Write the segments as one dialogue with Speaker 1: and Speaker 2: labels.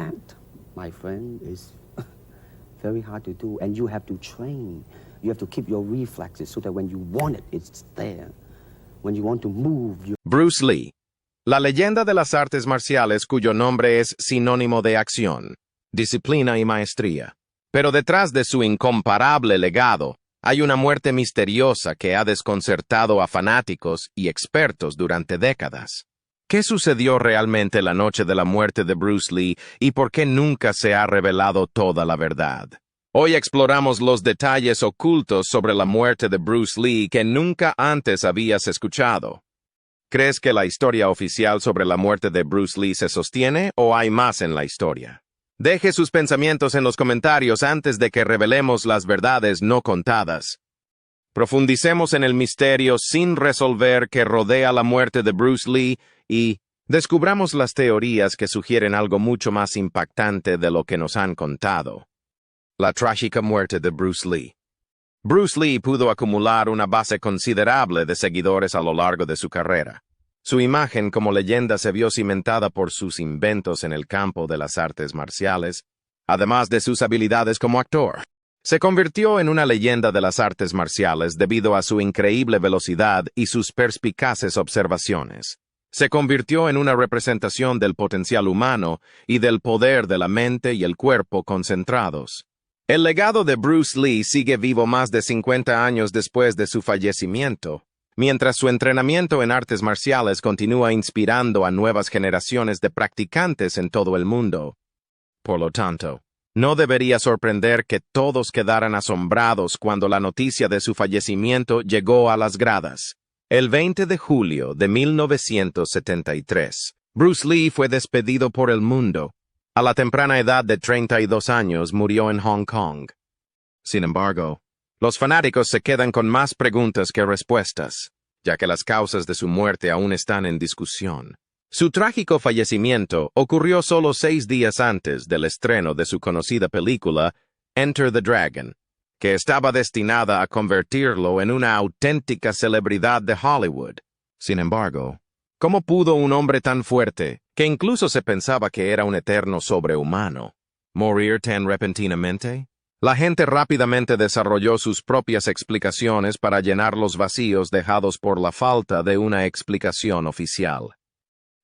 Speaker 1: that, my friend, is very hard to do. And you have to train. You have to keep your reflexes so that when you want it, it's there. When you want to move, you...
Speaker 2: Bruce Lee, la leyenda de las artes marciales cuyo nombre es sinónimo de acción, disciplina y maestría. Pero detrás de su incomparable legado, hay una muerte misteriosa que ha desconcertado a fanáticos y expertos durante décadas. ¿Qué sucedió realmente la noche de la muerte de Bruce Lee y por qué nunca se ha revelado toda la verdad? Hoy exploramos los detalles ocultos sobre la muerte de Bruce Lee que nunca antes habías escuchado. ¿Crees que la historia oficial sobre la muerte de Bruce Lee se sostiene o hay más en la historia? Deje sus pensamientos en los comentarios antes de que revelemos las verdades no contadas. Profundicemos en el misterio sin resolver que rodea la muerte de Bruce Lee y descubramos las teorías que sugieren algo mucho más impactante de lo que nos han contado. La trágica muerte de Bruce Lee. Bruce Lee pudo acumular una base considerable de seguidores a lo largo de su carrera. Su imagen como leyenda se vio cimentada por sus inventos en el campo de las artes marciales, además de sus habilidades como actor. Se convirtió en una leyenda de las artes marciales debido a su increíble velocidad y sus perspicaces observaciones. Se convirtió en una representación del potencial humano y del poder de la mente y el cuerpo concentrados. El legado de Bruce Lee sigue vivo más de 50 años después de su fallecimiento, mientras su entrenamiento en artes marciales continúa inspirando a nuevas generaciones de practicantes en todo el mundo. Por lo tanto, no debería sorprender que todos quedaran asombrados cuando la noticia de su fallecimiento llegó a las gradas. El 20 de julio de 1973, Bruce Lee fue despedido por el mundo. A la temprana edad de 32 años murió en Hong Kong. Sin embargo, los fanáticos se quedan con más preguntas que respuestas, ya que las causas de su muerte aún están en discusión. Su trágico fallecimiento ocurrió solo 6 días antes del estreno de su conocida película Enter the Dragon, que estaba destinada a convertirlo en una auténtica celebridad de Hollywood. Sin embargo, ¿cómo pudo un hombre tan fuerte, que incluso se pensaba que era un eterno sobrehumano, morir tan repentinamente? La gente rápidamente desarrolló sus propias explicaciones para llenar los vacíos dejados por la falta de una explicación oficial.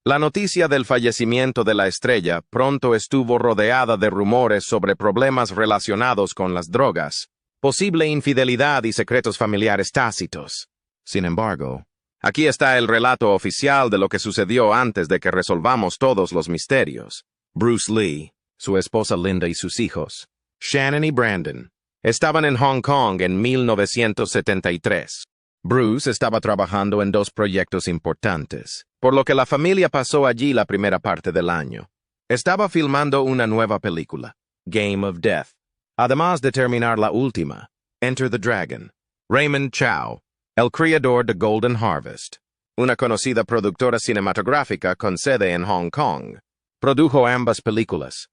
Speaker 2: La noticia del fallecimiento de la estrella pronto estuvo rodeada de rumores sobre problemas relacionados con las drogas, posible infidelidad y secretos familiares tácitos. Sin embargo, aquí está el relato oficial de lo que sucedió antes de que resolvamos todos los misterios. Bruce Lee, su esposa Linda y sus hijos, Shannon y Brandon, estaban en Hong Kong en 1973. Bruce estaba trabajando en 2 proyectos importantes, por lo que la familia pasó allí la primera parte del año. Estaba filmando una nueva película, Game of Death, además de terminar la última, Enter the Dragon. Raymond Chow, el creador de Golden Harvest, una conocida productora cinematográfica con sede en Hong Kong, produjo ambas películas.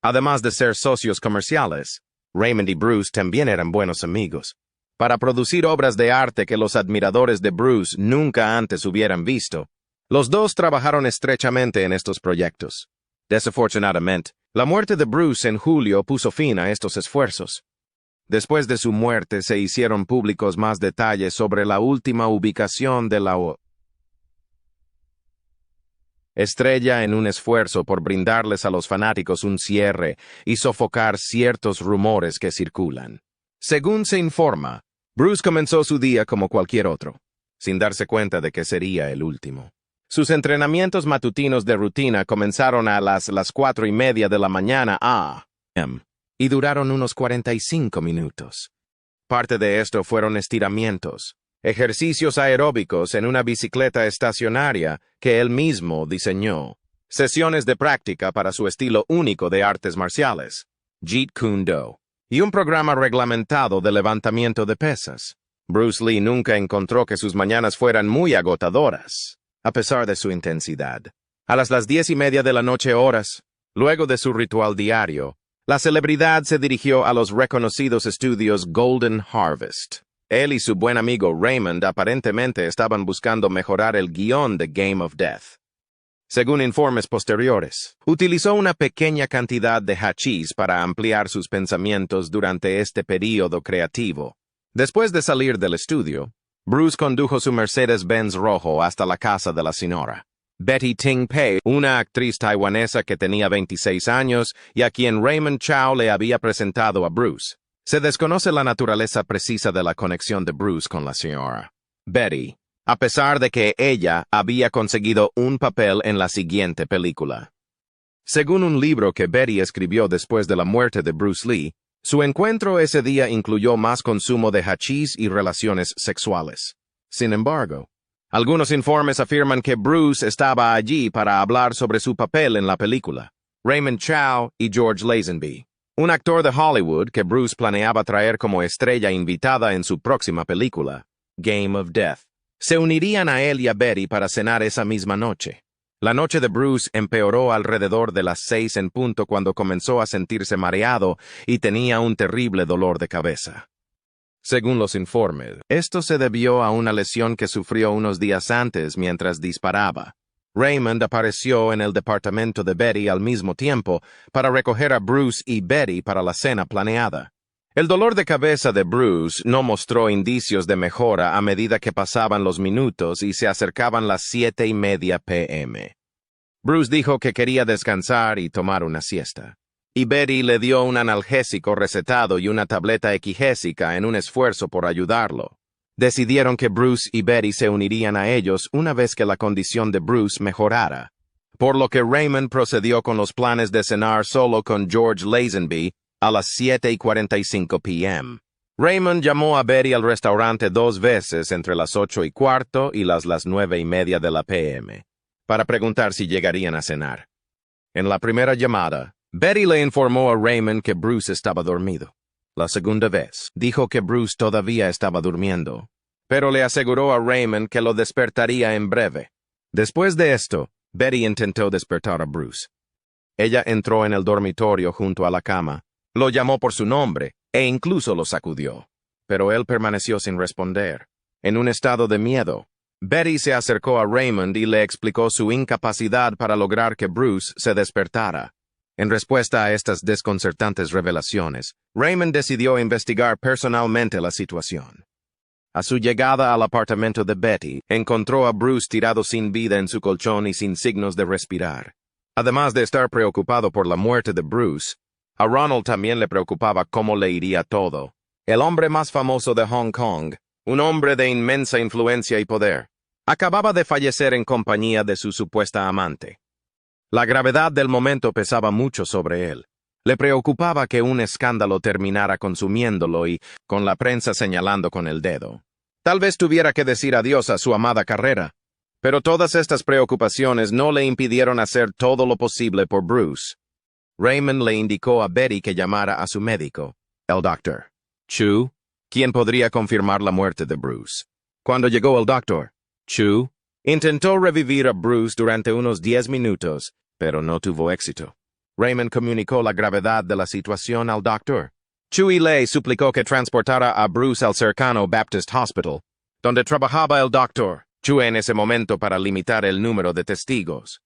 Speaker 2: Además de ser socios comerciales, Raymond y Bruce también eran buenos amigos. Para producir obras de arte que los admiradores de Bruce nunca antes hubieran visto, los dos trabajaron estrechamente en estos proyectos. Desafortunadamente, la muerte de Bruce en julio puso fin a estos esfuerzos. Después de su muerte se hicieron públicos más detalles sobre la última ubicación de la estrella en un esfuerzo por brindarles a los fanáticos un cierre y sofocar ciertos rumores que circulan. Según se informa, Bruce comenzó su día como cualquier otro, sin darse cuenta de que sería el último. Sus entrenamientos matutinos de rutina comenzaron a las 4:30 de la mañana a.m. y duraron unos 45 minutos. Parte de esto fueron estiramientos, ejercicios aeróbicos en una bicicleta estacionaria que él mismo diseñó, sesiones de práctica para su estilo único de artes marciales, Jeet Kune Do, y un programa reglamentado de levantamiento de pesas. Bruce Lee nunca encontró que sus mañanas fueran muy agotadoras, a pesar de su intensidad. A las 10:30 de la noche horas, luego de su ritual diario, la celebridad se dirigió a los reconocidos estudios Golden Harvest. Él y su buen amigo Raymond aparentemente estaban buscando mejorar el guión de Game of Death. Según informes posteriores, utilizó una pequeña cantidad de hachís para ampliar sus pensamientos durante este período creativo. Después de salir del estudio, Bruce condujo su Mercedes-Benz rojo hasta la casa de la señora Betty Ting Pei, una actriz taiwanesa que tenía 26 años y a quien Raymond Chow le había presentado a Bruce. Se desconoce la naturaleza precisa de la conexión de Bruce con la señora Betty, a pesar de que ella había conseguido un papel en la siguiente película. Según un libro que Betty escribió después de la muerte de Bruce Lee, su encuentro ese día incluyó más consumo de hachís y relaciones sexuales. Sin embargo, algunos informes afirman que Bruce estaba allí para hablar sobre su papel en la película. Raymond Chow y George Lazenby, un actor de Hollywood que Bruce planeaba traer como estrella invitada en su próxima película, Game of Death, se unirían a él y a Betty para cenar esa misma noche. La noche de Bruce empeoró alrededor de las 6 en punto cuando comenzó a sentirse mareado y tenía un terrible dolor de cabeza. Según los informes, esto se debió a una lesión que sufrió unos días antes mientras disparaba. Raymond apareció en el departamento de Betty al mismo tiempo para recoger a Bruce y Betty para la cena planeada. El dolor de cabeza de Bruce no mostró indicios de mejora a medida que pasaban los minutos y se acercaban las 7:30 p.m. Bruce dijo que quería descansar y tomar una siesta, y Betty le dio un analgésico recetado y una tableta equigésica en un esfuerzo por ayudarlo. Decidieron que Bruce y Betty se unirían a ellos una vez que la condición de Bruce mejorara, por lo que Raymond procedió con los planes de cenar solo con George Lazenby a las 7:45 p.m. Raymond llamó a Betty al restaurante 2 veces entre las 8:15 y las 9:30 de la p.m. para preguntar si llegarían a cenar. En la primera llamada, Betty le informó a Raymond que Bruce estaba dormido. La segunda vez, dijo que Bruce todavía estaba durmiendo, pero le aseguró a Raymond que lo despertaría en breve. Después de esto, Betty intentó despertar a Bruce. Ella entró en el dormitorio junto a la cama, lo llamó por su nombre e incluso lo sacudió, pero él permaneció sin responder. En un estado de miedo, Betty se acercó a Raymond y le explicó su incapacidad para lograr que Bruce se despertara. En respuesta a estas desconcertantes revelaciones, Raymond decidió investigar personalmente la situación. A su llegada al apartamento de Betty, encontró a Bruce tirado sin vida en su colchón y sin signos de respirar. Además de estar preocupado por la muerte de Bruce, a Ronald también le preocupaba cómo le iría todo. El hombre más famoso de Hong Kong, un hombre de inmensa influencia y poder, acababa de fallecer en compañía de su supuesta amante. La gravedad del momento pesaba mucho sobre él. Le preocupaba que un escándalo terminara consumiéndolo y con la prensa señalando con el dedo. Tal vez tuviera que decir adiós a su amada carrera, pero todas estas preocupaciones no le impidieron hacer todo lo posible por Bruce. Raymond le indicó a Betty que llamara a su médico, el Dr. Chu, quien podría confirmar la muerte de Bruce. Cuando llegó el Dr. Chu, intentó revivir a Bruce durante unos 10 minutos, pero no tuvo éxito. Raymond comunicó la gravedad de la situación al Dr. Chu y le suplicó que transportara a Bruce al cercano Baptist Hospital, donde trabajaba el Dr. Chu en ese momento para limitar el número de testigos.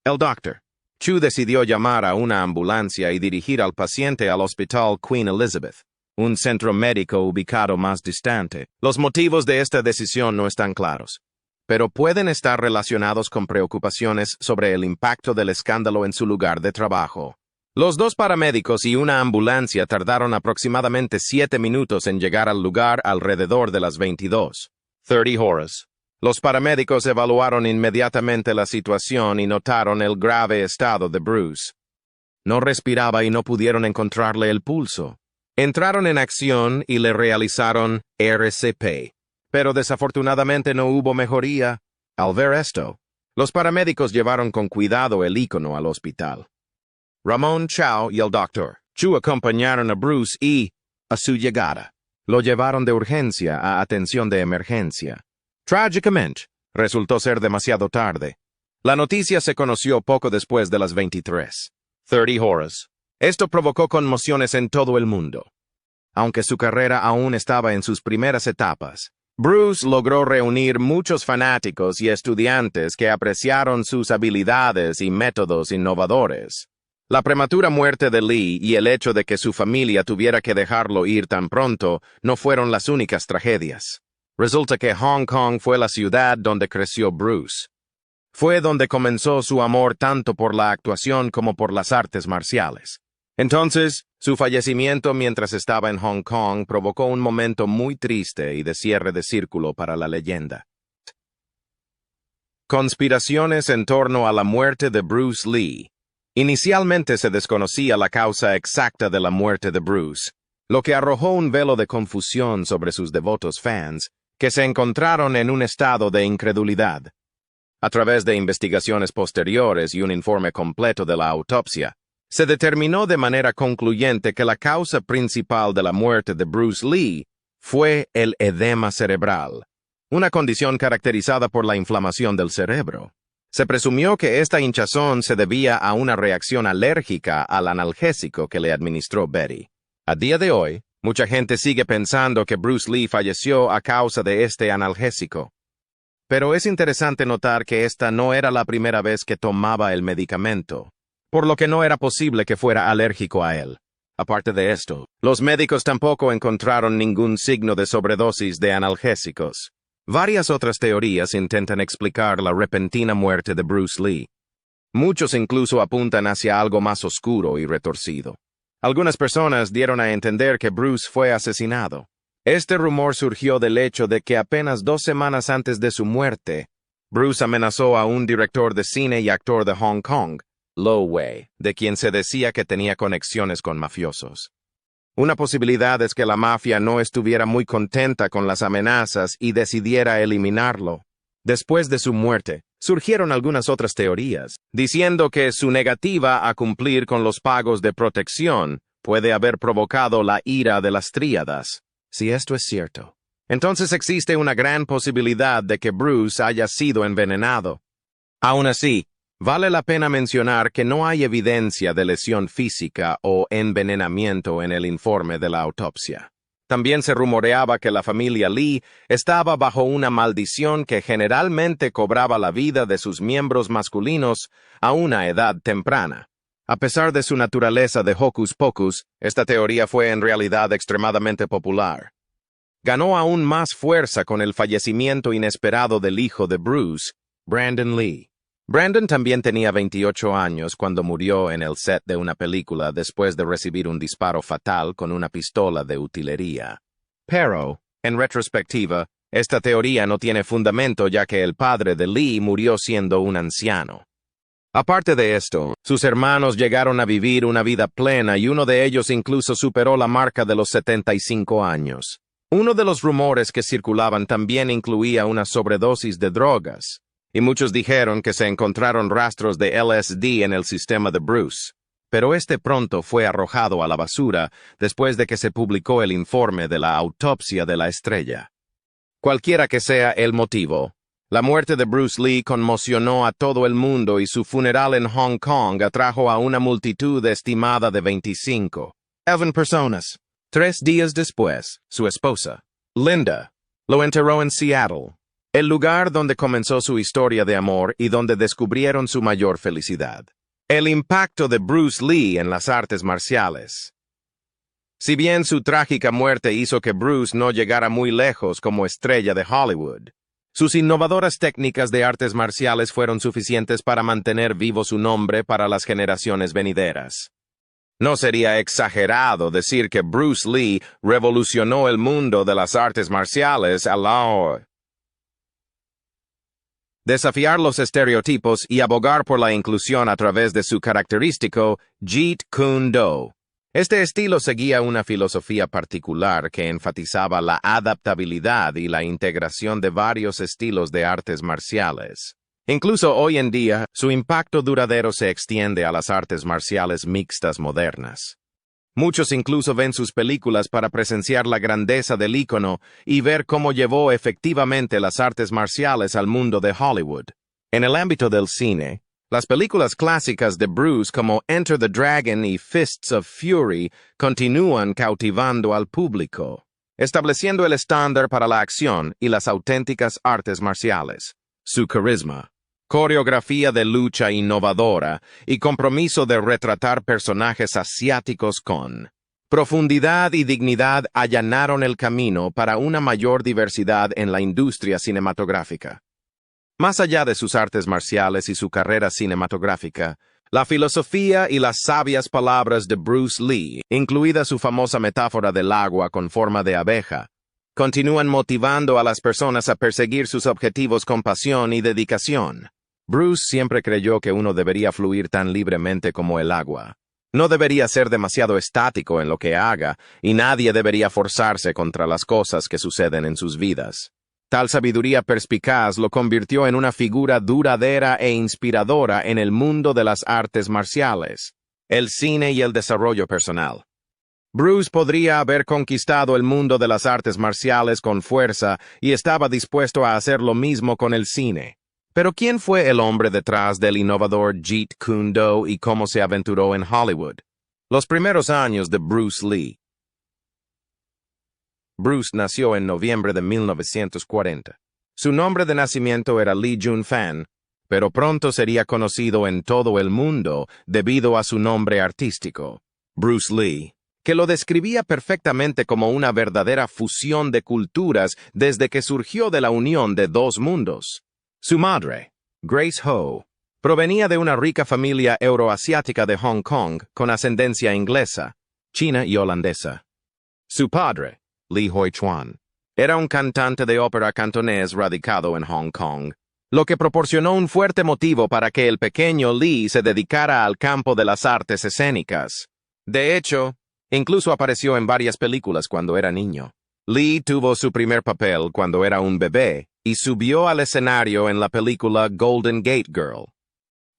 Speaker 2: El Dr. Chu decidió llamar a una ambulancia y dirigir al paciente al Hospital Queen Elizabeth, un centro médico ubicado más distante. Los motivos de esta decisión no están claros, pero pueden estar relacionados con preocupaciones sobre el impacto del escándalo en su lugar de trabajo. Los 2 paramédicos y una ambulancia tardaron aproximadamente 7 minutos en llegar al lugar alrededor de las 22:30 horas. Los paramédicos evaluaron inmediatamente la situación y notaron el grave estado de Bruce. No respiraba y no pudieron encontrarle el pulso. Entraron en acción y le realizaron RCP, pero desafortunadamente no hubo mejoría. Al ver esto, los paramédicos llevaron con cuidado el ícono al hospital. Ramón Chow y el Dr. Chu acompañaron a Bruce y, a su llegada, lo llevaron de urgencia a atención de emergencia. Trágicamente, resultó ser demasiado tarde. La noticia se conoció poco después de las 23:30 horas. Esto provocó conmociones en todo el mundo. Aunque su carrera aún estaba en sus primeras etapas, Bruce logró reunir muchos fanáticos y estudiantes que apreciaron sus habilidades y métodos innovadores. La prematura muerte de Lee y el hecho de que su familia tuviera que dejarlo ir tan pronto no fueron las únicas tragedias. Resulta que Hong Kong fue la ciudad donde creció Bruce. Fue donde comenzó su amor tanto por la actuación como por las artes marciales. Entonces, su fallecimiento mientras estaba en Hong Kong provocó un momento muy triste y de cierre de círculo para la leyenda. Conspiraciones en torno a la muerte de Bruce Lee. Inicialmente se desconocía la causa exacta de la muerte de Bruce, lo que arrojó un velo de confusión sobre sus devotos fans, que se encontraron en un estado de incredulidad. A través de investigaciones posteriores y un informe completo de la autopsia, se determinó de manera concluyente que la causa principal de la muerte de Bruce Lee fue el edema cerebral, una condición caracterizada por la inflamación del cerebro. Se presumió que esta hinchazón se debía a una reacción alérgica al analgésico que le administró Betty. A día de hoy, mucha gente sigue pensando que Bruce Lee falleció a causa de este analgésico. Pero es interesante notar que esta no era la primera vez que tomaba el medicamento, por lo que no era posible que fuera alérgico a él. Aparte de esto, los médicos tampoco encontraron ningún signo de sobredosis de analgésicos. Varias otras teorías intentan explicar la repentina muerte de Bruce Lee. Muchos incluso apuntan hacia algo más oscuro y retorcido. Algunas personas dieron a entender que Bruce fue asesinado. Este rumor surgió del hecho de que apenas 2 semanas antes de su muerte, Bruce amenazó a un director de cine y actor de Hong Kong, Lo Wei, de quien se decía que tenía conexiones con mafiosos. Una posibilidad es que la mafia no estuviera muy contenta con las amenazas y decidiera eliminarlo. Después de su muerte, surgieron algunas otras teorías, diciendo que su negativa a cumplir con los pagos de protección puede haber provocado la ira de las tríadas. Si esto es cierto, entonces existe una gran posibilidad de que Bruce haya sido envenenado. Aún así, vale la pena mencionar que no hay evidencia de lesión física o envenenamiento en el informe de la autopsia. También se rumoreaba que la familia Lee estaba bajo una maldición que generalmente cobraba la vida de sus miembros masculinos a una edad temprana. A pesar de su naturaleza de hocus pocus, esta teoría fue en realidad extremadamente popular. Ganó aún más fuerza con el fallecimiento inesperado del hijo de Bruce, Brandon Lee. Brandon también tenía 28 años cuando murió en el set de una película después de recibir un disparo fatal con una pistola de utilería. Pero, en retrospectiva, esta teoría no tiene fundamento ya que el padre de Lee murió siendo un anciano. Aparte de esto, sus hermanos llegaron a vivir una vida plena y uno de ellos incluso superó la marca de los 75 años. Uno de los rumores que circulaban también incluía una sobredosis de drogas, y muchos dijeron que se encontraron rastros de LSD en el sistema de Bruce, pero este pronto fue arrojado a la basura después de que se publicó el informe de la autopsia de la estrella. Cualquiera que sea el motivo, la muerte de Bruce Lee conmocionó a todo el mundo y su funeral en Hong Kong atrajo a una multitud estimada de 25 personas. 3 días después, su esposa, Linda, lo enterró en Seattle, el lugar donde comenzó su historia de amor y donde descubrieron su mayor felicidad. El impacto de Bruce Lee en las artes marciales. Si bien su trágica muerte hizo que Bruce no llegara muy lejos como estrella de Hollywood, sus innovadoras técnicas de artes marciales fueron suficientes para mantener vivo su nombre para las generaciones venideras. No sería exagerado decir que Bruce Lee revolucionó el mundo de las artes marciales al desafiar los estereotipos y abogar por la inclusión a través de su característico Jeet Kune Do. Este estilo seguía una filosofía particular que enfatizaba la adaptabilidad y la integración de varios estilos de artes marciales. Incluso hoy en día, su impacto duradero se extiende a las artes marciales mixtas modernas. Muchos incluso ven sus películas para presenciar la grandeza del ícono y ver cómo llevó efectivamente las artes marciales al mundo de Hollywood. En el ámbito del cine, las películas clásicas de Bruce como Enter the Dragon y Fists of Fury continúan cautivando al público. estableciendo el estándar para la acción y las auténticas artes marciales. Su carisma, coreografía de lucha innovadora y compromiso de retratar personajes asiáticos con profundidad y dignidad allanaron el camino para una mayor diversidad en la industria cinematográfica. Más allá de sus artes marciales y su carrera cinematográfica, la filosofía y las sabias palabras de Bruce Lee, incluida su famosa metáfora del agua con forma de abeja, continúan motivando a las personas a perseguir sus objetivos con pasión y dedicación. Bruce siempre creyó que uno debería fluir tan libremente como el agua. No debería ser demasiado estático en lo que haga, y nadie debería forzarse contra las cosas que suceden en sus vidas. Tal sabiduría perspicaz lo convirtió en una figura duradera e inspiradora en el mundo de las artes marciales, el cine y el desarrollo personal. Bruce podría haber conquistado el mundo de las artes marciales con fuerza y estaba dispuesto a hacer lo mismo con el cine. Pero ¿quién fue el hombre detrás del innovador Jeet Kune Do y cómo se aventuró en Hollywood? Los primeros años de Bruce Lee. Bruce nació en noviembre de 1940. Su nombre de nacimiento era Lee Jun-fan, pero pronto sería conocido en todo el mundo debido a su nombre artístico, Bruce Lee, que lo describía perfectamente como una verdadera fusión de culturas desde que surgió de la unión de dos mundos. Su madre, Grace Ho, provenía de una rica familia euroasiática de Hong Kong con ascendencia inglesa, china y holandesa. Su padre, Lee Hoi-chuan, era un cantante de ópera cantonés radicado en Hong Kong, lo que proporcionó un fuerte motivo para que el pequeño Lee se dedicara al campo de las artes escénicas. De hecho, incluso apareció en varias películas cuando era niño. Lee tuvo su primer papel cuando era un bebé y subió al escenario en la película Golden Gate Girl.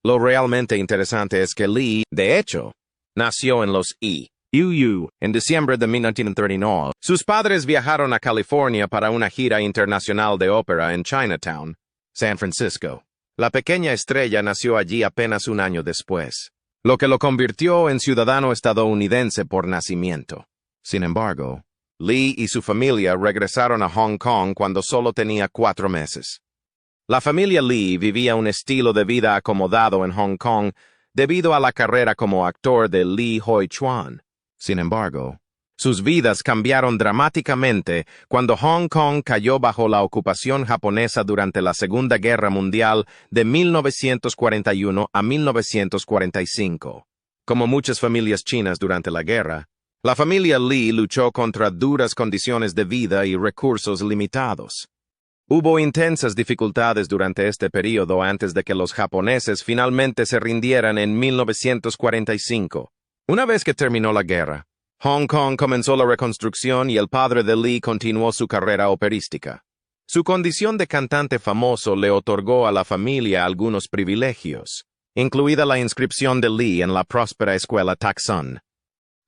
Speaker 2: Lo realmente interesante es que Lee, de hecho, nació en los UU en diciembre de 1939. Sus padres viajaron a California para una gira internacional de ópera en Chinatown, San Francisco. La pequeña estrella nació allí apenas un año después, lo que lo convirtió en ciudadano estadounidense por nacimiento. Sin embargo, Lee y su familia regresaron a Hong Kong cuando solo tenía 4 meses. La familia Lee vivía un estilo de vida acomodado en Hong Kong debido a la carrera como actor de Lee Hoi-chuan. Sin embargo, sus vidas cambiaron dramáticamente cuando Hong Kong cayó bajo la ocupación japonesa durante la Segunda Guerra Mundial de 1941 a 1945. Como muchas familias chinas durante la guerra, la familia Lee luchó contra duras condiciones de vida y recursos limitados. Hubo intensas dificultades durante este período antes de que los japoneses finalmente se rindieran en 1945. Una vez que terminó la guerra, Hong Kong comenzó la reconstrucción y el padre de Lee continuó su carrera operística. Su condición de cantante famoso le otorgó a la familia algunos privilegios, incluida la inscripción de Lee en la próspera escuela Tak-sun.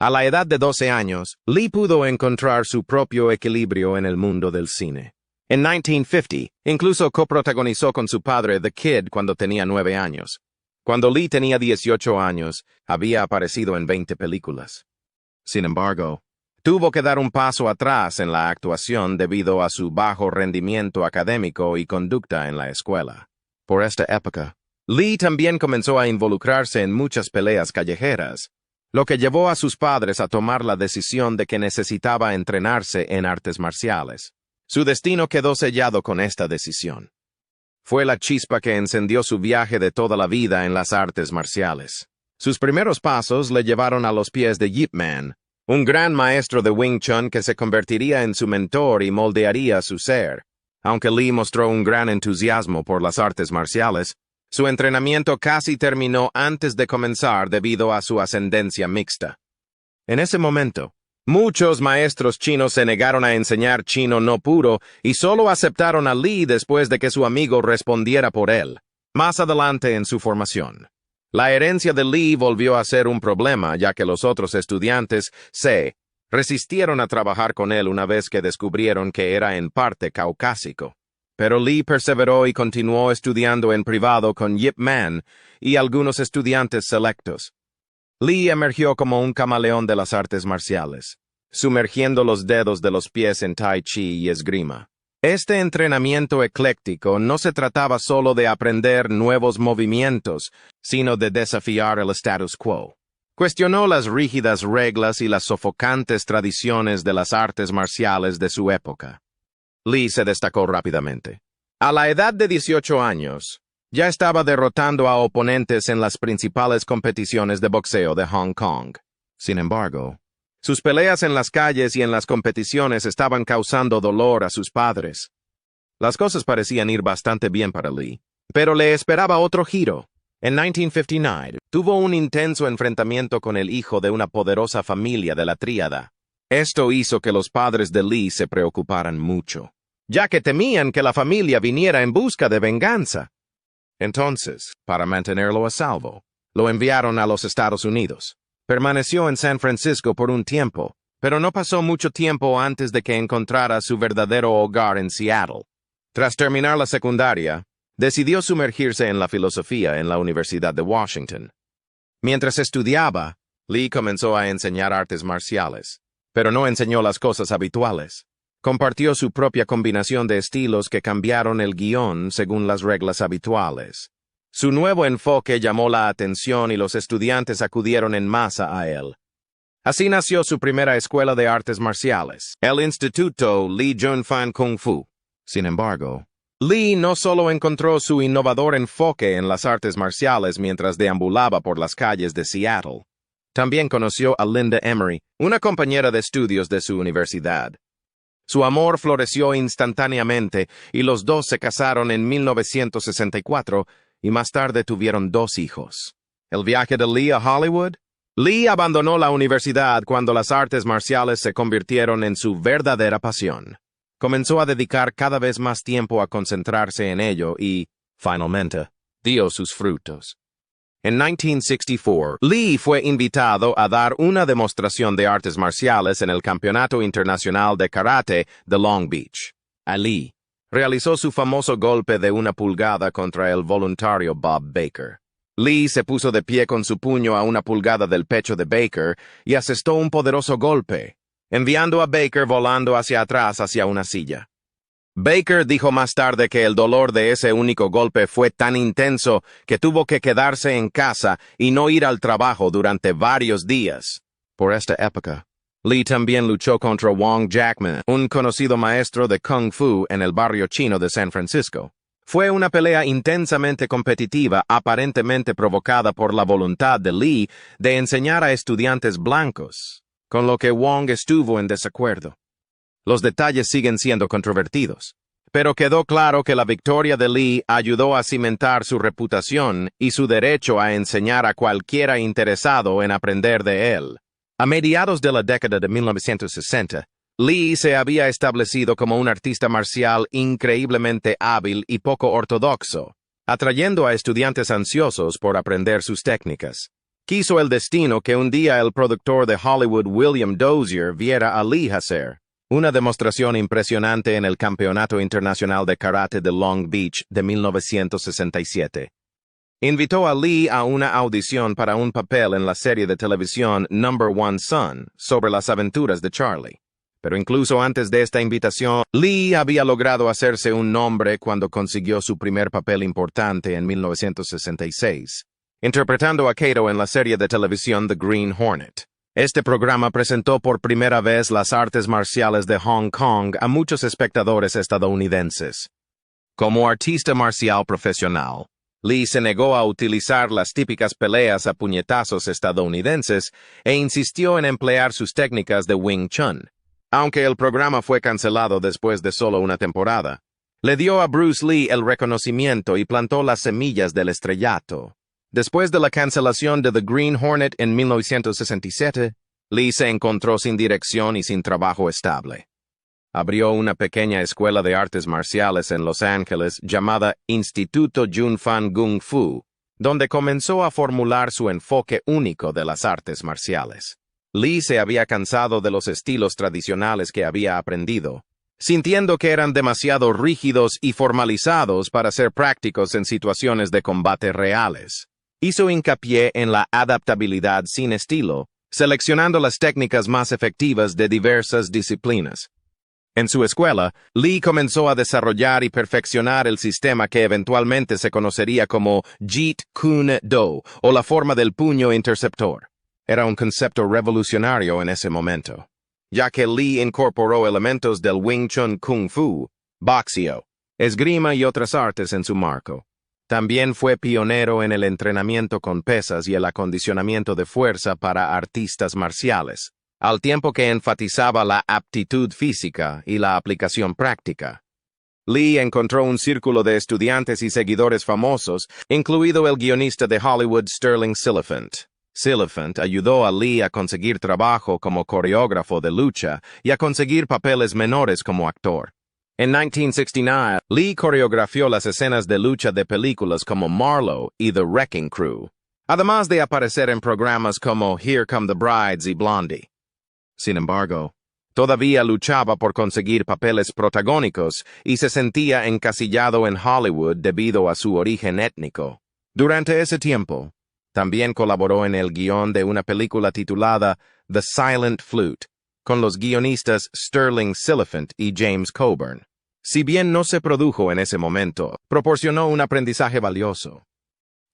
Speaker 2: A la edad de 12 años, Lee pudo encontrar su propio equilibrio en el mundo del cine. En 1950, incluso coprotagonizó con su padre The Kid cuando tenía 9 años. Cuando Lee tenía 18 años, había aparecido en 20 películas. Sin embargo, tuvo que dar un paso atrás en la actuación debido a su bajo rendimiento académico y conducta en la escuela. Por esta época, Lee también comenzó a involucrarse en muchas peleas callejeras, lo que llevó a sus padres a tomar la decisión de que necesitaba entrenarse en artes marciales. Su destino quedó sellado con esta decisión. Fue la chispa que encendió su viaje de toda la vida en las artes marciales. Sus primeros pasos le llevaron a los pies de Yip Man, un gran maestro de Wing Chun que se convertiría en su mentor y moldearía su ser. Aunque Lee mostró un gran entusiasmo por las artes marciales, su entrenamiento casi terminó antes de comenzar debido a su ascendencia mixta. En ese momento, muchos maestros chinos se negaron a enseñar chino no puro y solo aceptaron a Lee después de que su amigo respondiera por él, más adelante en su formación. La herencia de Lee volvió a ser un problema, ya que los otros estudiantes se resistieron a trabajar con él una vez que descubrieron que era en parte caucásico. Pero Lee perseveró y continuó estudiando en privado con Yip Man y algunos estudiantes selectos. Lee emergió como un camaleón de las artes marciales. sumergiendo los dedos de los pies en tai chi y esgrima. Este entrenamiento ecléctico no se trataba solo de aprender nuevos movimientos, sino de desafiar el status quo. Cuestionó las rígidas reglas y las sofocantes tradiciones de las artes marciales de su época. Lee se destacó rápidamente. A la edad de 18 años, ya estaba derrotando a oponentes en las principales competiciones de boxeo de Hong Kong. Sin embargo, sus peleas en las calles y en las competiciones estaban causando dolor a sus padres. Las cosas parecían ir bastante bien para Lee, pero le esperaba otro giro. En 1959, tuvo un intenso enfrentamiento con el hijo de una poderosa familia de la Tríada. Esto hizo que los padres de Lee se preocuparan mucho, ya que temían que la familia viniera en busca de venganza. Entonces, para mantenerlo a salvo, lo enviaron a los Estados Unidos. Permaneció en San Francisco por un tiempo, pero no pasó mucho tiempo antes de que encontrara su verdadero hogar en Seattle. Tras terminar la secundaria, decidió sumergirse en la filosofía en la Universidad de Washington. Mientras estudiaba, Lee comenzó a enseñar artes marciales, pero no enseñó las cosas habituales. Compartió su propia combinación de estilos que cambiaron el guión según las reglas habituales. Su nuevo enfoque llamó la atención y los estudiantes acudieron en masa a él. Así nació su primera escuela de artes marciales, el Instituto Lee Junfan Kung Fu. Sin embargo, Lee no solo encontró su innovador enfoque en las artes marciales mientras deambulaba por las calles de Seattle. También conoció a Linda Emery, una compañera de estudios de su universidad. Su amor floreció instantáneamente y los dos se casaron en 1964 y más tarde tuvieron 2 hijos. ¿El viaje de Lee a Hollywood? Lee abandonó la universidad cuando las artes marciales se convirtieron en su verdadera pasión. Comenzó a dedicar cada vez más tiempo a concentrarse en ello y, finalmente, dio sus frutos. En 1964, Lee fue invitado a dar una demostración de artes marciales en el Campeonato Internacional de Karate de Long Beach. Lee realizó su famoso golpe de 1 pulgada contra el voluntario Bob Baker. Lee se puso de pie con su puño a 1 pulgada del pecho de Baker y asestó un poderoso golpe, enviando a Baker volando hacia atrás hacia una silla. Baker dijo más tarde que el dolor de ese único golpe fue tan intenso que tuvo que quedarse en casa y no ir al trabajo durante varios días. Por esta época, Lee también luchó contra Wong Jackman, un conocido maestro de Kung Fu en el barrio chino de San Francisco. Fue una pelea intensamente competitiva, aparentemente provocada por la voluntad de Lee de enseñar a estudiantes blancos, con lo que Wong estuvo en desacuerdo. Los detalles siguen siendo controvertidos, pero quedó claro que la victoria de Lee ayudó a cimentar su reputación y su derecho a enseñar a cualquiera interesado en aprender de él. A mediados de la década de 1960, Lee se había establecido como un artista marcial increíblemente hábil y poco ortodoxo, atrayendo a estudiantes ansiosos por aprender sus técnicas. Quiso el destino que un día el productor de Hollywood William Dozier viera a Lee hacer una demostración impresionante en el Campeonato Internacional de Karate de Long Beach de 1967. Invitó a Lee a una audición para un papel en la serie de televisión Number One Son sobre las aventuras de Charlie. Pero incluso antes de esta invitación, Lee había logrado hacerse un nombre cuando consiguió su primer papel importante en 1966, interpretando a Kato en la serie de televisión The Green Hornet. Este programa presentó por primera vez las artes marciales de Hong Kong a muchos espectadores estadounidenses. Como artista marcial profesional, Lee se negó a utilizar las típicas peleas a puñetazos estadounidenses e insistió en emplear sus técnicas de Wing Chun. Aunque el programa fue cancelado después de solo una temporada, le dio a Bruce Lee el reconocimiento y plantó las semillas del estrellato. Después de la cancelación de The Green Hornet en 1967, Lee se encontró sin dirección y sin trabajo estable. Abrió una pequeña escuela de artes marciales en Los Ángeles llamada Instituto Junfan Kung Fu, donde comenzó a formular su enfoque único de las artes marciales. Lee se había cansado de los estilos tradicionales que había aprendido, sintiendo que eran demasiado rígidos y formalizados para ser prácticos en situaciones de combate reales. Hizo hincapié en la adaptabilidad sin estilo, seleccionando las técnicas más efectivas de diversas disciplinas. En su escuela, Lee comenzó a desarrollar y perfeccionar el sistema que eventualmente se conocería como Jeet Kune Do, o la forma del puño interceptor. Era un concepto revolucionario en ese momento, ya que Lee incorporó elementos del Wing Chun Kung Fu, boxeo, esgrima y otras artes en su marco. También fue pionero en el entrenamiento con pesas y el acondicionamiento de fuerza para artistas marciales, al tiempo que enfatizaba la aptitud física y la aplicación práctica. Lee encontró un círculo de estudiantes y seguidores famosos, incluido el guionista de Hollywood Sterling Silliphant. Silliphant ayudó a Lee a conseguir trabajo como coreógrafo de lucha y a conseguir papeles menores como actor. En 1969, Lee coreografió las escenas de lucha de películas como Marlowe y The Wrecking Crew, además de aparecer en programas como Here Come the Brides y Blondie. Sin embargo, todavía luchaba por conseguir papeles protagónicos y se sentía encasillado en Hollywood debido a su origen étnico. Durante ese tiempo, también colaboró en el guión de una película titulada The Silent Flute, con los guionistas Sterling Silliphant y James Coburn. Si bien no se produjo en ese momento, proporcionó un aprendizaje valioso.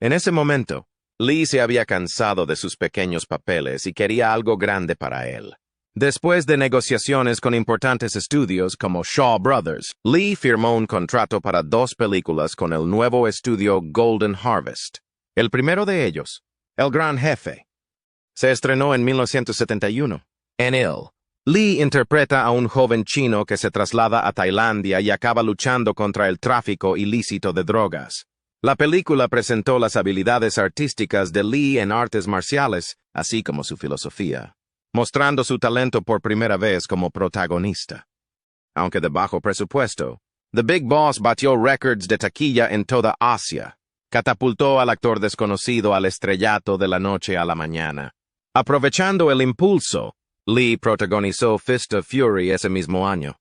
Speaker 2: En ese momento, Lee se había cansado de sus pequeños papeles y quería algo grande para él. Después de negociaciones con importantes estudios como Shaw Brothers, Lee firmó un contrato para 2 películas con el nuevo estudio Golden Harvest. El primero de ellos, El Gran Jefe, se estrenó en 1971. En él, Lee interpreta a un joven chino que se traslada a Tailandia y acaba luchando contra el tráfico ilícito de drogas. La película presentó las habilidades artísticas de Lee en artes marciales, así como su filosofía, mostrando su talento por primera vez como protagonista. Aunque de bajo presupuesto, The Big Boss batió récords de taquilla en toda Asia. Catapultó al actor desconocido al estrellato de la noche a la mañana. Aprovechando el impulso, Lee protagonizó Fist of Fury ese mismo año.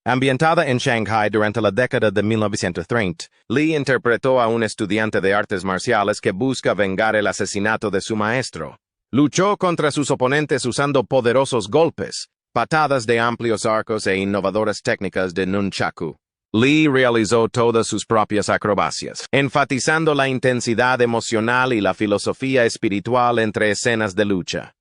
Speaker 2: Ambientada en Shanghai durante la década de 1930, Lee interpretó a un estudiante de artes marciales que busca vengar el asesinato de su maestro. Luchó contra sus oponentes usando poderosos golpes, patadas de amplios arcos e innovadoras técnicas de nunchaku. Lee realizó todas sus propias acrobacias, enfatizando la intensidad emocional y la filosofía espiritual entre escenas de lucha.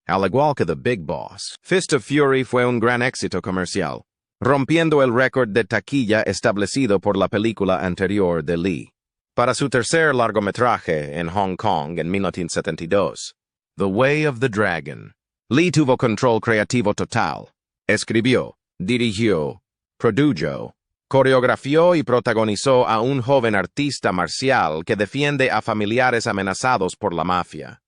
Speaker 2: Al igual que The Big Boss, Fist of Fury fue un gran éxito comercial, rompiendo el récord de taquilla establecido por la película anterior de Lee. Para su tercer largometraje en Hong Kong en 1972, The Way of the Dragon, Lee tuvo control creativo total. Escribió, dirigió, produjo, coreografió y protagonizó a un joven artista marcial que defiende a familiares amenazados por la mafia.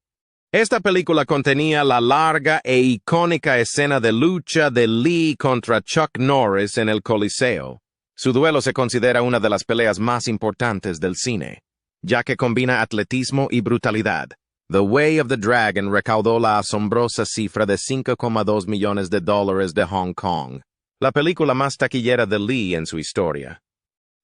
Speaker 2: Esta película contenía la larga e icónica escena de lucha de Lee contra Chuck Norris en el Coliseo. Su duelo se considera una de las peleas más importantes del cine, ya que combina atletismo y brutalidad. The Way of the Dragon recaudó la asombrosa cifra de $5,2 millones de Hong Kong, la película más taquillera de Lee en su historia.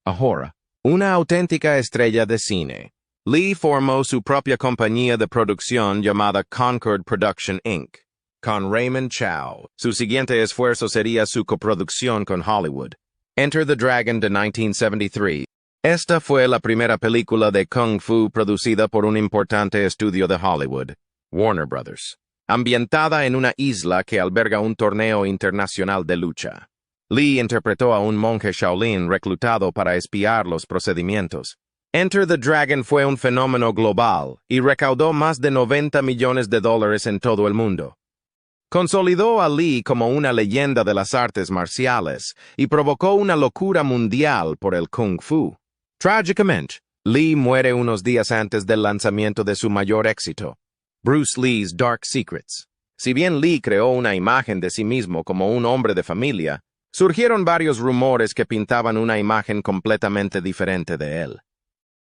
Speaker 2: Ahora, una auténtica estrella de cine, Lee formó su propia compañía de producción llamada Concord Production Inc. Con Raymond Chow, su siguiente esfuerzo sería su coproducción con Hollywood, Enter the Dragon de 1973. Esta fue la primera película de Kung Fu producida por un importante estudio de Hollywood, Warner Brothers, ambientada en una isla que alberga un torneo internacional de lucha. Lee interpretó a un monje Shaolin reclutado para espiar los procedimientos. Enter the Dragon fue un fenómeno global y recaudó más de $90 millones en todo el mundo. Consolidó a Lee como una leyenda de las artes marciales y provocó una locura mundial por el Kung Fu. Trágicamente, Lee muere unos días antes del lanzamiento de su mayor éxito, Bruce Lee's Dark Secrets. Si bien Lee creó una imagen de sí mismo como un hombre de familia, surgieron varios rumores que pintaban una imagen completamente diferente de él.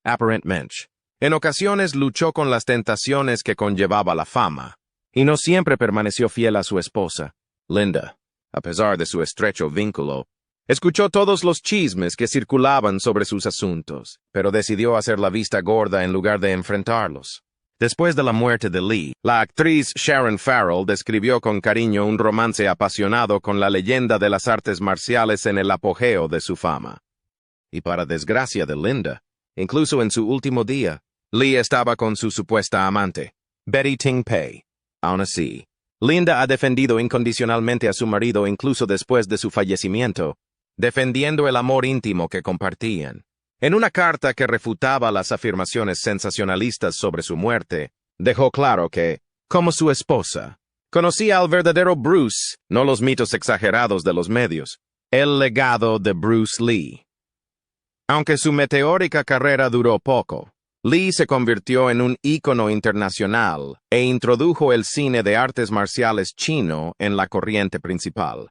Speaker 2: Aparentemente, en ocasiones luchó con las tentaciones que conllevaba la fama, y no siempre permaneció fiel a su esposa, Linda. A pesar de su estrecho vínculo, escuchó todos los chismes que circulaban sobre sus asuntos, pero decidió hacer la vista gorda en lugar de enfrentarlos. Después de la muerte de Lee, la actriz Sharon Farrell describió con cariño un romance apasionado con la leyenda de las artes marciales en el apogeo de su fama. Y para desgracia de Linda, incluso en su último día, Lee estaba con su supuesta amante, Betty Ting Pei. Aún así, Linda ha defendido incondicionalmente a su marido incluso después de su fallecimiento, defendiendo el amor íntimo que compartían. En una carta que refutaba las afirmaciones sensacionalistas sobre su muerte, dejó claro que, como su esposa, conocía al verdadero Bruce, no los mitos exagerados de los medios, el legado de Bruce Lee. Aunque su meteórica carrera duró poco, Lee se convirtió en un ícono internacional e introdujo el cine de artes marciales chino en la corriente principal.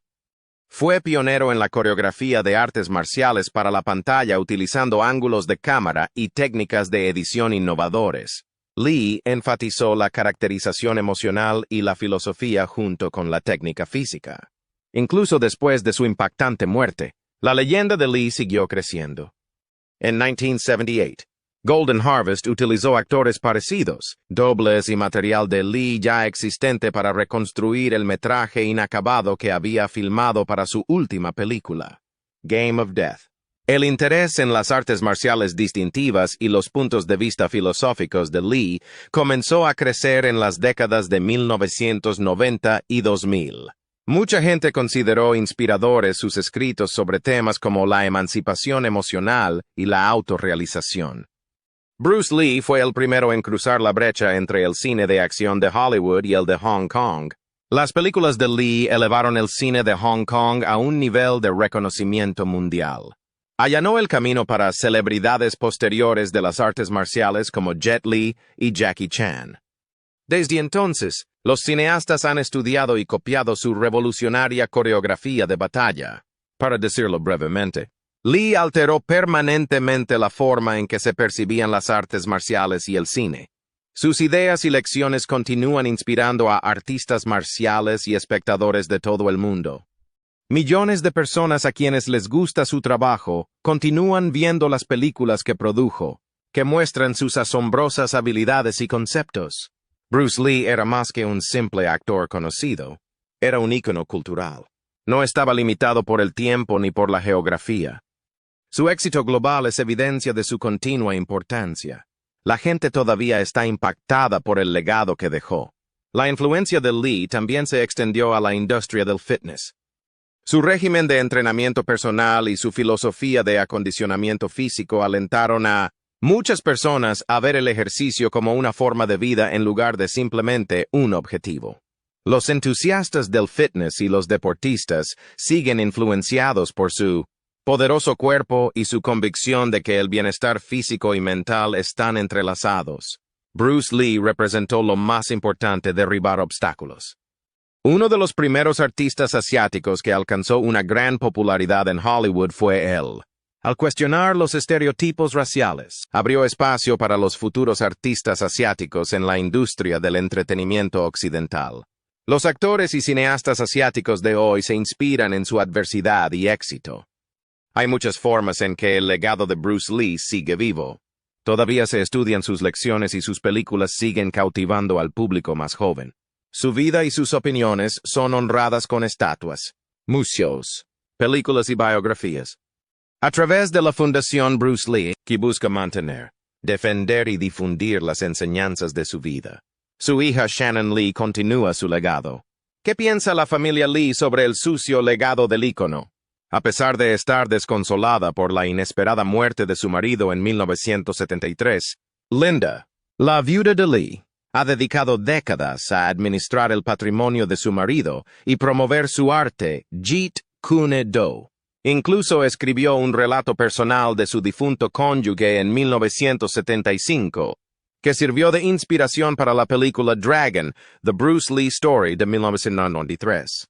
Speaker 2: Fue pionero en la coreografía de artes marciales para la pantalla utilizando ángulos de cámara y técnicas de edición innovadores. Lee enfatizó la caracterización emocional y la filosofía junto con la técnica física. Incluso después de su impactante muerte, la leyenda de Lee siguió creciendo. En 1978, Golden Harvest utilizó actores parecidos, dobles y material de Lee ya existente para reconstruir el metraje inacabado que había filmado para su última película, Game of Death. El interés en las artes marciales distintivas y los puntos de vista filosóficos de Lee comenzó a crecer en las décadas de 1990 y 2000. Mucha gente consideró inspiradores sus escritos sobre temas como la emancipación emocional y la autorrealización. Bruce Lee fue el primero en cruzar la brecha entre el cine de acción de Hollywood y el de Hong Kong. Las películas de Lee elevaron el cine de Hong Kong a un nivel de reconocimiento mundial. Allanó el camino para celebridades posteriores de las artes marciales como Jet Li y Jackie Chan. Desde entonces, los cineastas han estudiado y copiado su revolucionaria coreografía de batalla. Para decirlo brevemente, Lee alteró permanentemente la forma en que se percibían las artes marciales y el cine. Sus ideas y lecciones continúan inspirando a artistas marciales y espectadores de todo el mundo. Millones de personas a quienes les gusta su trabajo continúan viendo las películas que produjo, que muestran sus asombrosas habilidades y conceptos. Bruce Lee era más que un simple actor conocido, era un ícono cultural. No estaba limitado por el tiempo ni por la geografía. Su éxito global es evidencia de su continua importancia. La gente todavía está impactada por el legado que dejó. La influencia de Lee también se extendió a la industria del fitness. Su régimen de entrenamiento personal y su filosofía de acondicionamiento físico alentaron a muchas personas a ver el ejercicio como una forma de vida en lugar de simplemente un objetivo. Los entusiastas del fitness y los deportistas siguen influenciados por su poderoso cuerpo y su convicción de que el bienestar físico y mental están entrelazados. Bruce Lee representó lo más importante: derribar obstáculos. Uno de los primeros artistas asiáticos que alcanzó una gran popularidad en Hollywood fue él. Al cuestionar los estereotipos raciales, abrió espacio para los futuros artistas asiáticos en la industria del entretenimiento occidental. Los actores y cineastas asiáticos de hoy se inspiran en su adversidad y éxito. Hay muchas formas en que el legado de Bruce Lee sigue vivo. Todavía se estudian sus lecciones y sus películas siguen cautivando al público más joven. Su vida y sus opiniones son honradas con estatuas, museos, películas y biografías. A través de la Fundación Bruce Lee, que busca mantener, defender y difundir las enseñanzas de su vida, su hija Shannon Lee continúa su legado. ¿Qué piensa la familia Lee sobre el sucio legado del ícono? A pesar de estar desconsolada por la inesperada muerte de su marido en 1973, Linda, la viuda de Lee, ha dedicado décadas a administrar el patrimonio de su marido y promover su arte, Jeet Kune Do. Incluso escribió un relato personal de su difunto cónyuge en 1975, que sirvió de inspiración para la película Dragon, The Bruce Lee Story de 1993.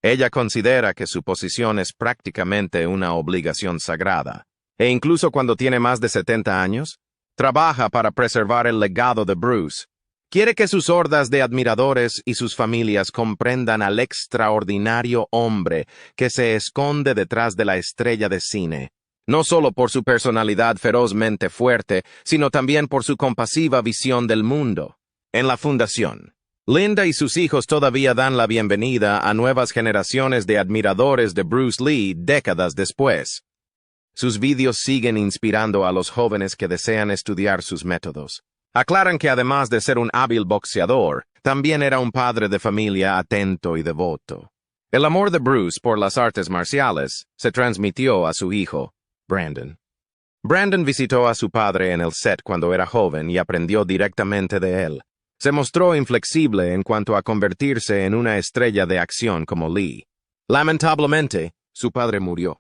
Speaker 2: Ella considera que su posición es prácticamente una obligación sagrada, e incluso cuando tiene más de 70 años, trabaja para preservar el legado de Bruce. Quiere que sus hordas de admiradores y sus familias comprendan al extraordinario hombre que se esconde detrás de la estrella de cine, no solo por su personalidad ferozmente fuerte, sino también por su compasiva visión del mundo. En la fundación, Linda y sus hijos todavía dan la bienvenida a nuevas generaciones de admiradores de Bruce Lee décadas después. Sus vídeos siguen inspirando a los jóvenes que desean estudiar sus métodos. Aclaran que además de ser un hábil boxeador, también era un padre de familia atento y devoto. El amor de Bruce por las artes marciales se transmitió a su hijo, Brandon. Brandon visitó a su padre en el set cuando era joven y aprendió directamente de él. Se mostró inflexible en cuanto a convertirse en una estrella de acción como Lee. Lamentablemente, su padre murió.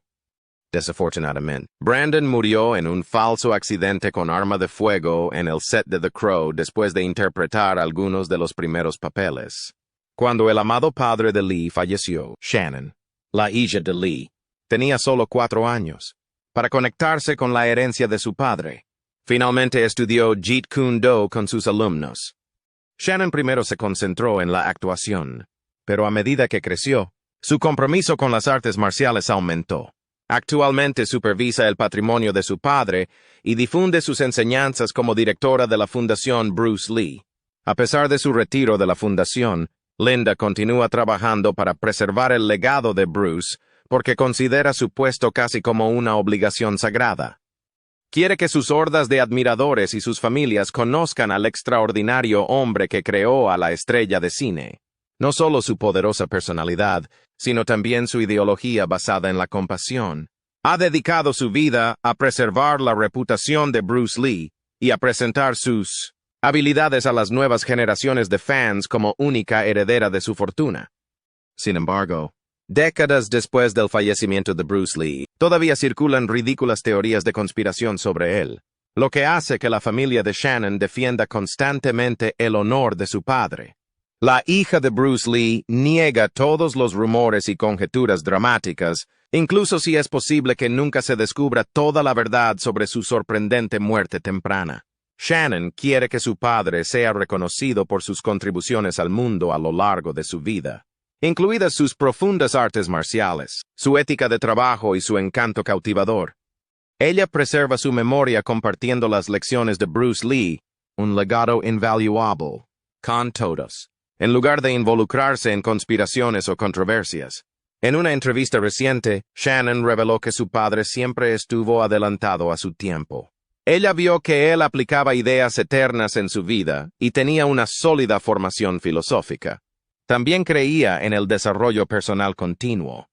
Speaker 2: Desafortunadamente, Brandon murió en un falso accidente con arma de fuego en el set de The Crow después de interpretar algunos de los primeros papeles. Cuando el amado padre de Lee falleció, Shannon, la hija de Lee, tenía solo 4 años. Para conectarse con la herencia de su padre, finalmente estudió Jeet Kune Do con sus alumnos. Shannon primero se concentró en la actuación, pero a medida que creció, su compromiso con las artes marciales aumentó. Actualmente supervisa el patrimonio de su padre y difunde sus enseñanzas como directora de la Fundación Bruce Lee. A pesar de su retiro de la fundación, Linda continúa trabajando para preservar el legado de Bruce porque considera su puesto casi como una obligación sagrada. Quiere que sus hordas de admiradores y sus familias conozcan al extraordinario hombre que creó a la estrella de cine. No solo su poderosa personalidad, sino también su ideología basada en la compasión. Ha dedicado su vida a preservar la reputación de Bruce Lee y a presentar sus habilidades a las nuevas generaciones de fans como única heredera de su fortuna. Sin embargo, décadas después del fallecimiento de Bruce Lee, todavía circulan ridículas teorías de conspiración sobre él, lo que hace que la familia de Shannon defienda constantemente el honor de su padre. La hija de Bruce Lee niega todos los rumores y conjeturas dramáticas, incluso si es posible que nunca se descubra toda la verdad sobre su sorprendente muerte temprana. Shannon quiere que su padre sea reconocido por sus contribuciones al mundo a lo largo de su vida, incluidas sus profundas artes marciales, su ética de trabajo y su encanto cautivador. Ella preserva su memoria compartiendo las lecciones de Bruce Lee, un legado invaluable, con todos, en lugar de involucrarse en conspiraciones o controversias. En una entrevista reciente, Shannon reveló que su padre siempre estuvo adelantado a su tiempo. Ella vio que él aplicaba ideas eternas en su vida y tenía una sólida formación filosófica. También creía en el desarrollo personal continuo.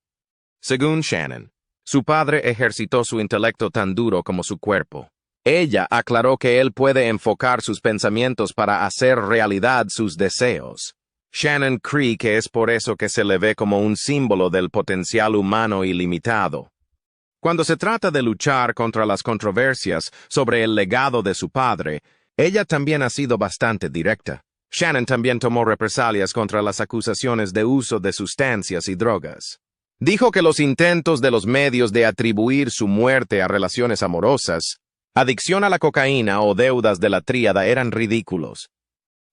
Speaker 2: Según Shannon, su padre ejercitó su intelecto tan duro como su cuerpo. Ella aclaró que él puede enfocar sus pensamientos para hacer realidad sus deseos. Shannon cree que es por eso que se le ve como un símbolo del potencial humano ilimitado. Cuando se trata de luchar contra las controversias sobre el legado de su padre, ella también ha sido bastante directa. Shannon también tomó represalias contra las acusaciones de uso de sustancias y drogas. Dijo que los intentos de los medios de atribuir su muerte a relaciones amorosas, adicción a la cocaína o deudas de la tríada eran ridículos.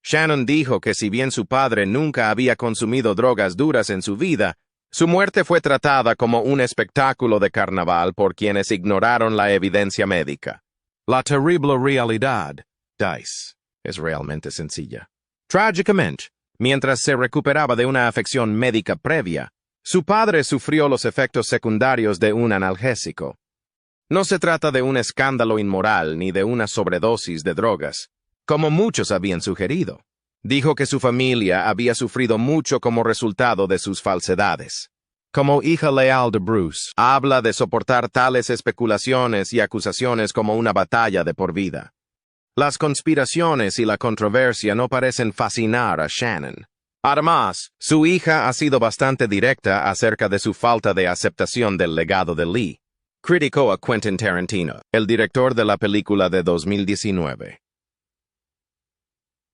Speaker 2: Shannon dijo que si bien su padre nunca había consumido drogas duras en su vida, su muerte fue tratada como un espectáculo de carnaval por quienes ignoraron la evidencia médica. La terrible realidad, Dice, es realmente sencilla. Trágicamente, mientras se recuperaba de una afección médica previa, su padre sufrió los efectos secundarios de un analgésico. No se trata de un escándalo inmoral ni de una sobredosis de drogas, como muchos habían sugerido. Dijo que su familia había sufrido mucho como resultado de sus falsedades. Como hija leal de Bruce, habla de soportar tales especulaciones y acusaciones como una batalla de por vida. Las conspiraciones y la controversia no parecen fascinar a Shannon. Además, su hija ha sido bastante directa acerca de su falta de aceptación del legado de Lee. Criticó a Quentin Tarantino, el director de la película de 2019.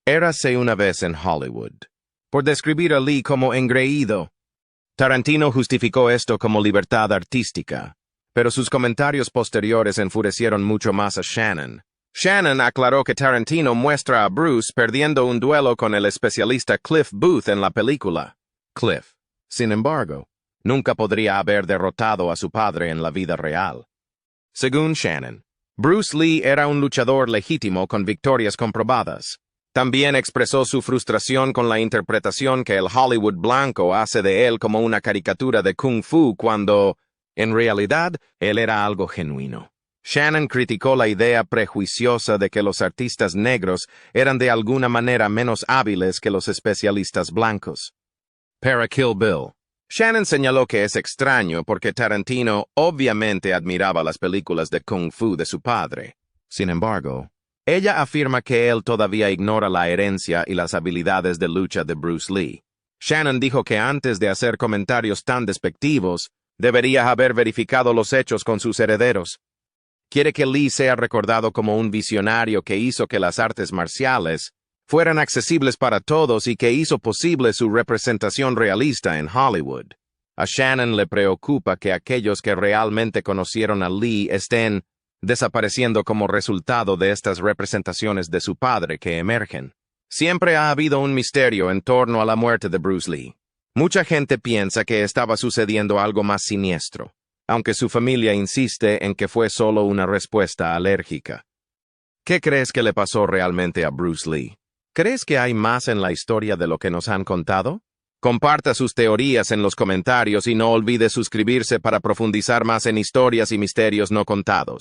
Speaker 2: Érase una vez en Hollywood, por describir a Lee como engreído. Tarantino justificó esto como libertad artística, pero sus comentarios posteriores enfurecieron mucho más a Shannon. Shannon aclaró que Tarantino muestra a Bruce perdiendo un duelo con el especialista Cliff Booth en la película. Cliff, sin embargo, nunca podría haber derrotado a su padre en la vida real. Según Shannon, Bruce Lee era un luchador legítimo con victorias comprobadas. También expresó su frustración con la interpretación que el Hollywood blanco hace de él como una caricatura de Kung Fu cuando, en realidad, él era algo genuino. Shannon criticó la idea prejuiciosa de que los artistas negros eran de alguna manera menos hábiles que los especialistas blancos. Para Kill Bill, Shannon señaló que es extraño porque Tarantino obviamente admiraba las películas de Kung Fu de su padre. Sin embargo, ella afirma que él todavía ignora la herencia y las habilidades de lucha de Bruce Lee. Shannon dijo que antes de hacer comentarios tan despectivos, debería haber verificado los hechos con sus herederos. Quiere que Lee sea recordado como un visionario que hizo que las artes marciales fueran accesibles para todos y que hizo posible su representación realista en Hollywood. A Shannon le preocupa que aquellos que realmente conocieron a Lee estén desapareciendo como resultado de estas representaciones de su padre que emergen. Siempre ha habido un misterio en torno a la muerte de Bruce Lee. Mucha gente piensa que estaba sucediendo algo más siniestro, aunque su familia insiste en que fue solo una respuesta alérgica. ¿Qué crees que le pasó realmente a Bruce Lee? ¿Crees que hay más en la historia de lo que nos han contado? Comparta sus teorías en los comentarios y no olvide suscribirse para profundizar más en historias y misterios no contados.